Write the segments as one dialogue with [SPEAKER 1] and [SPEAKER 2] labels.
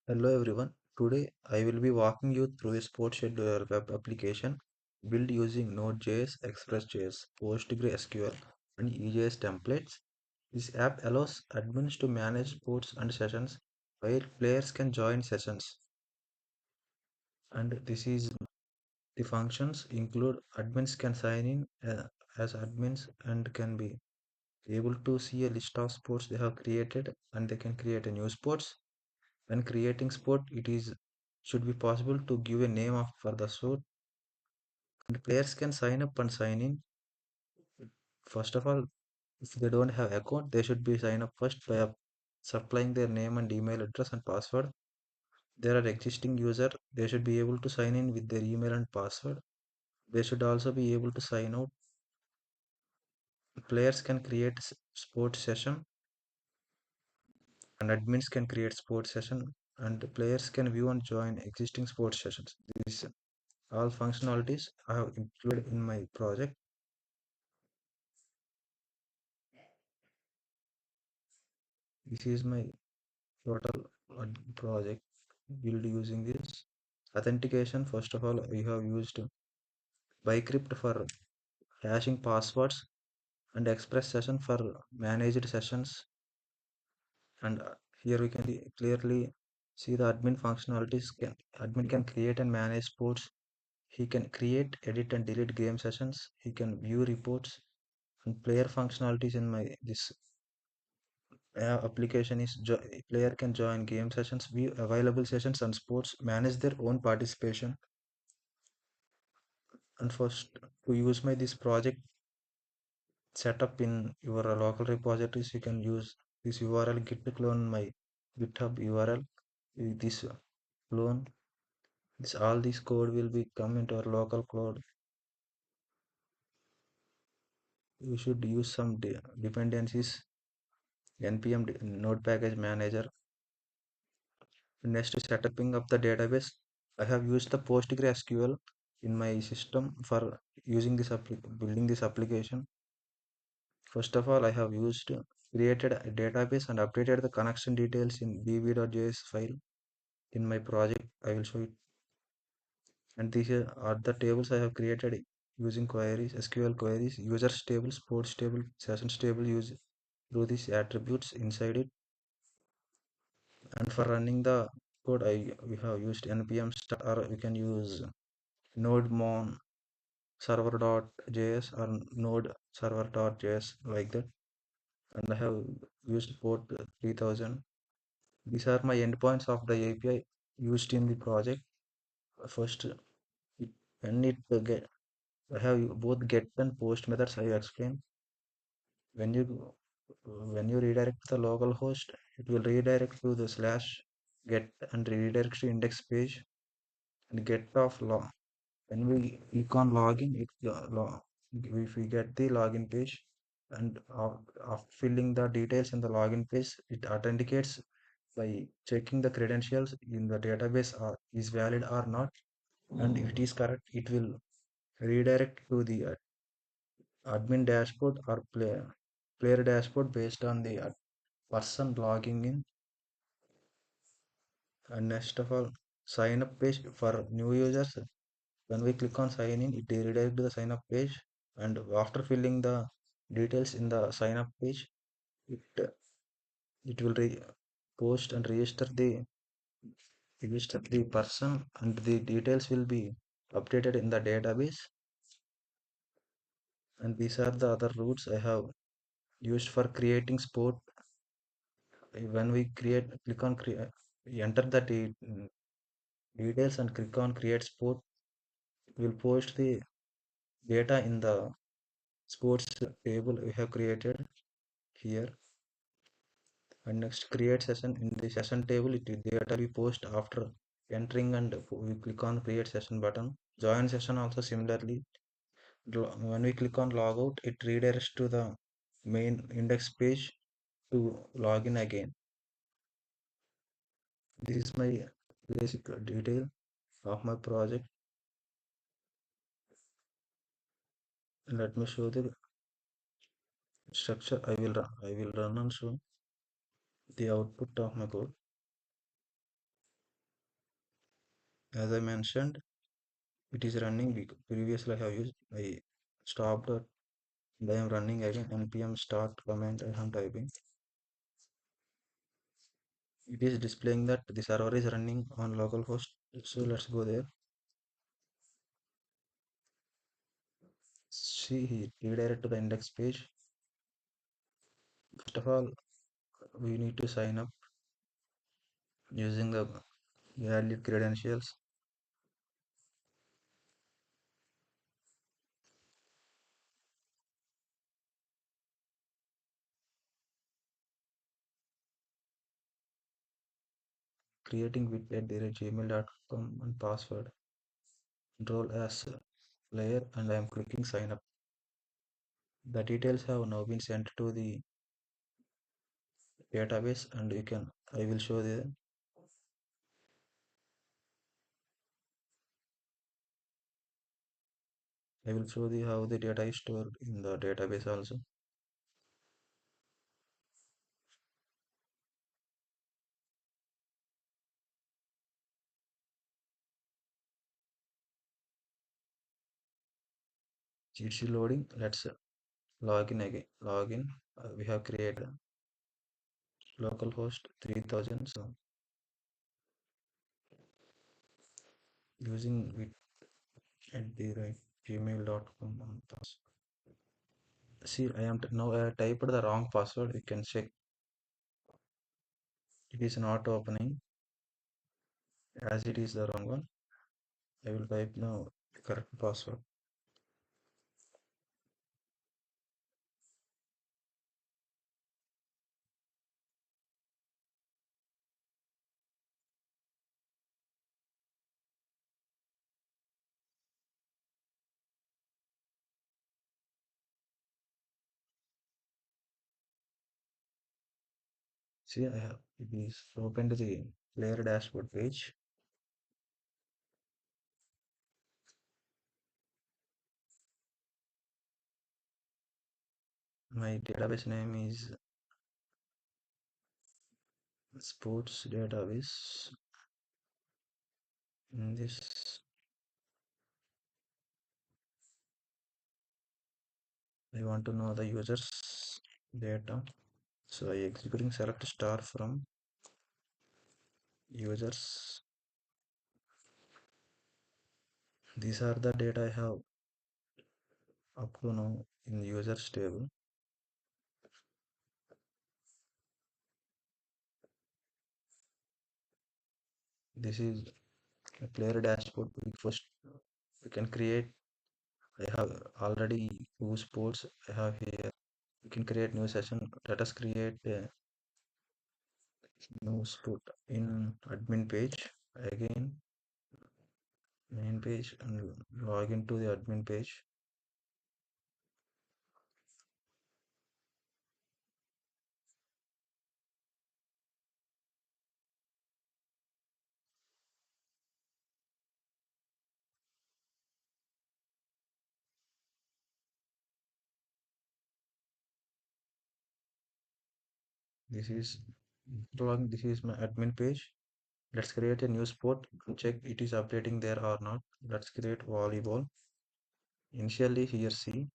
[SPEAKER 1] Hello everyone. Today I will be walking you through a sports scheduler web application built using Node.js, Express.js, PostgreSQL, and EJS templates. This app allows admins to manage sports and sessions while players can join sessions. And this is the functions include admins can sign in as admins and can be able to see a list of sports they have created and they can create a new sports. When creating sport, it is should be possible to give a name of for the sport, and players can sign up and sign in. First of all, if they don't have account, they should be sign up first by supplying their name and email address and password. There are existing user, they should be able to sign in with their email and password. They should also be able to sign out. Players can create sports session, and admins can create sports session, and players can view and join existing sports sessions. These all functionalities I have included in my project. This is my total project build using this authentication. First of all, we have used Bicrypt for hashing passwords and Express session for managed sessions. And here we can clearly see the admin functionalities. Admin can create and manage sports. He can create, edit, and delete game sessions. He can view reports and player functionalities in my this application is player can join game sessions, view available sessions and sports, manage their own participation. And first, to use my this project setup in your local repositories, you can use this URL git clone my GitHub URL. This clone, this all this code will be come into our local code. You should use some dependencies, npm node package manager. Next, setting up the database. I have used the PostgreSQL in my system for using this building this application. First of all, I have used created a database and updated the connection details in bb.js file in my project. I will show it. And these are the tables I have created using queries, SQL queries, users table, sports table, sessions table. Use through these attributes inside it. And for running the code, we have used npm start, or we can use node server.js or node server.js like that. And I have used port 3000. These are my endpoints of the API used in the project. First, when it get I have both get and post methods I explain. When you redirect the local host, it will redirect to the slash get and redirect to index page and get of log. When we click on login, if we get the login page and after filling the details in the login page, it authenticates by checking the credentials in the database is valid or not. And if it is correct, it will redirect to the admin dashboard or player dashboard based on the person logging in. And next of all, sign up page for new users. When we click on sign in, it redirects to the sign up page. And after filling the details in the sign up page, it it will post and register the person, and the details will be updated in the database. And these are the other routes I have used for creating sport. When we click on create, enter the details and click on create sport, it will post the data in the sports table we have created here. And next, create session. In the session table, it data will be post after entering, and we click on create session button. Join session also similarly. When we click on logout, it redirects to the main index page to log in again. This is my basic detail of my project. Let me show the structure. I will run and show the output of my code. As I mentioned, it is running previously I have used I stopped and I am running again npm start command I am typing. It is displaying that the server is running on localhost. So let's go there. See here, redirect to the index page. First of all, we need to sign up using the valid credentials. Creating with at gmail.com and password. Enroll as a player and I am clicking sign up. The details have now been sent to the database and you can I will show the I will show the how the data is stored in the database also. It's loading. Let's log in again. Login. We have created localhost 3000. So using it at the right gmail.com. See, I am now I typed the wrong password. You can check. It is not opening as it is the wrong one. I will type now the correct password. See, I have it is opened the player dashboard page. My database name is sports database. In this, I want to know the users data. So I executing select star from users. These are the data I have up to now in users table. This is a player dashboard. We first we can create. I have already two sports I have here. We can create new session. Let us create a new sport in admin page again main page and log into the admin page. This is this is my admin page. Let's create a new sport. Check it is updating there or not. Let's create volleyball. Initially here see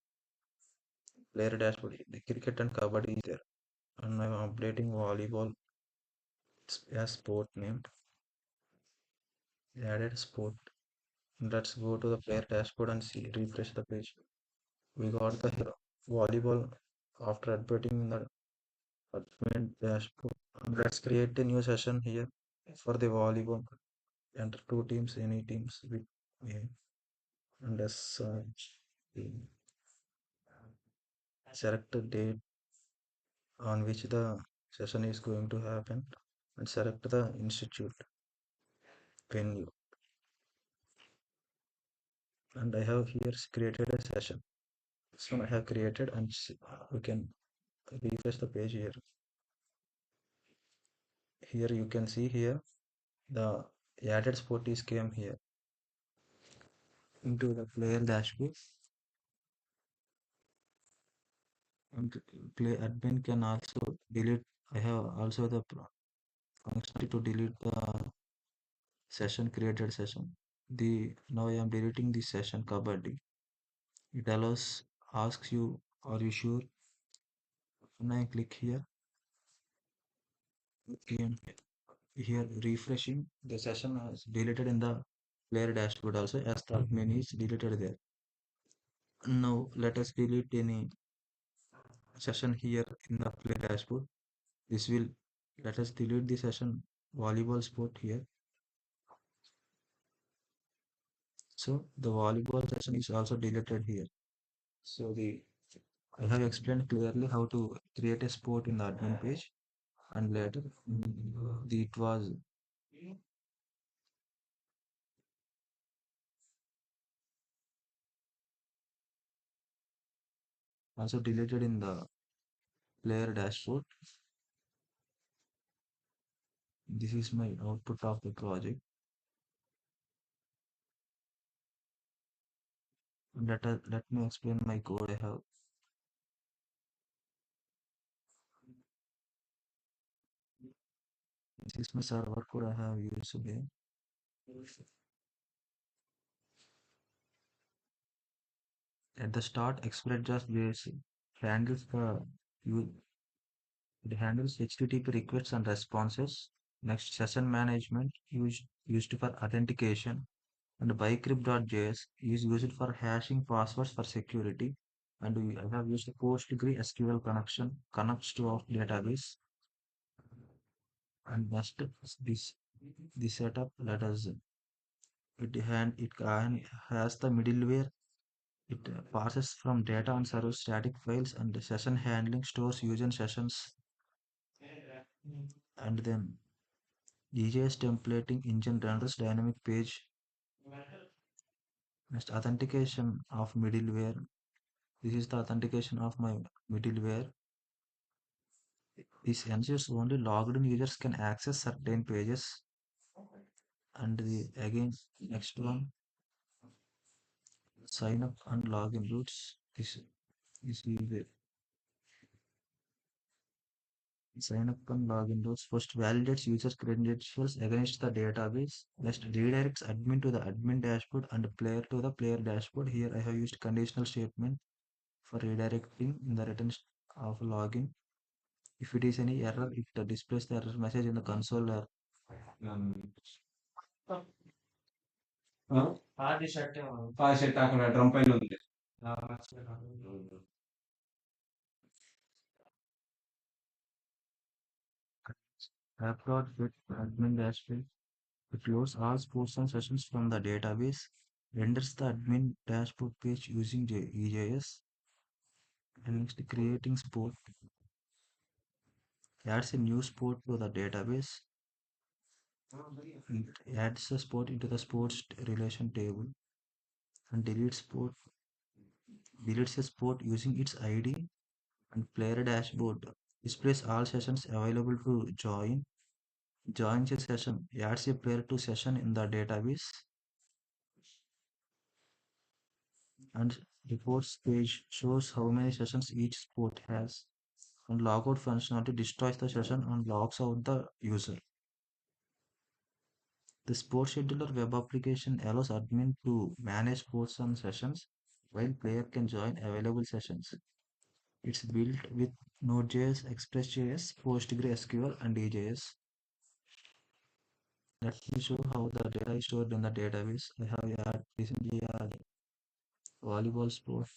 [SPEAKER 1] player dashboard. The cricket and kabaddi is there. And I'm updating volleyball as sport name. Added sport. Let's go to the player dashboard and see refresh the page. We got the volleyball after updating in the admin dashboard. Let's create a new session here for the volleyball. Enter two teams, any teams with yeah. And let's select the date on which the session is going to happen and select the institute venue. And I have here created a session. So I have created and we can refresh the page here. Here you can see here the added sport is came here into the player dashboard and play admin can also delete. I have also the functionality to delete the session created session. The now I am deleting the session kabaddi. It allows asks you, are you sure? When I click here, and here refreshing, the session is deleted in the player dashboard also as the admin is deleted there. Now let us delete any session here in the player dashboard. This will let us delete the session volleyball sport here. So the volleyball session is also deleted here. So the I have explained clearly how to create a sport in the admin page, and later it was also deleted in the player dashboard. This is my output of the project. Let me explain my code I have. This is my server code I have used here. At the start, Express.js handles it handles HTTP requests and responses. Next, session management used for authentication, and bcrypt.js is used for hashing passwords for security. And I have used PostgreSQL connection connects to our database. And next, this the setup. Let us has the middleware. It passes from data and serves static files, and the session handling stores user sessions, and then EJS templating engine renders dynamic page. Next, authentication of middleware. This is the authentication of my middleware. This ensures only logged in users can access certain pages. And the again next one, sign up and login routes. This is the sign up and login routes. First validates user credentials against the database. Next redirects admin to the admin dashboard and player to the player dashboard. Here I have used conditional statement for redirecting in the return of login. If it is any error, it displays the error message in the console. Pass shirt అక్కడ drum పైన ఉంది. App.get admin dashboard. It loads all sports and sessions from the database, renders the admin dashboard page using EJS, and next creating sport, adds a new sport to the database, and adds the sport into the sports relation table, and deletes a sport using its ID, and player dashboard displays all sessions available to join, joins a session, adds a player to session in the database, and reports page shows how many sessions each sport has, and logout functionality destroys the session and logs out the user. The sport scheduler web application allows admin to manage sports and sessions while player can join available sessions. It's built with Node.js, Express.js, PostgreSQL, and EJS. Let me show how the data is stored in the database. I have recently added volleyball sport.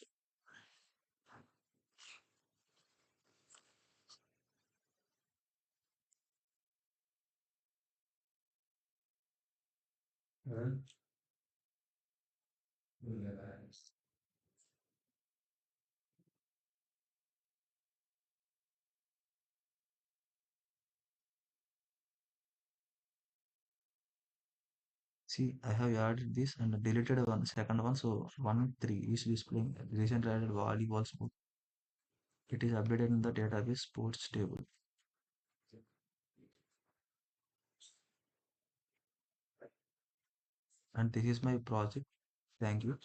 [SPEAKER 1] See, I have added this and deleted one second one, so 1 3 is displaying recently added volleyball sport. It is updated in the database sports table. And this is my project. Thank you.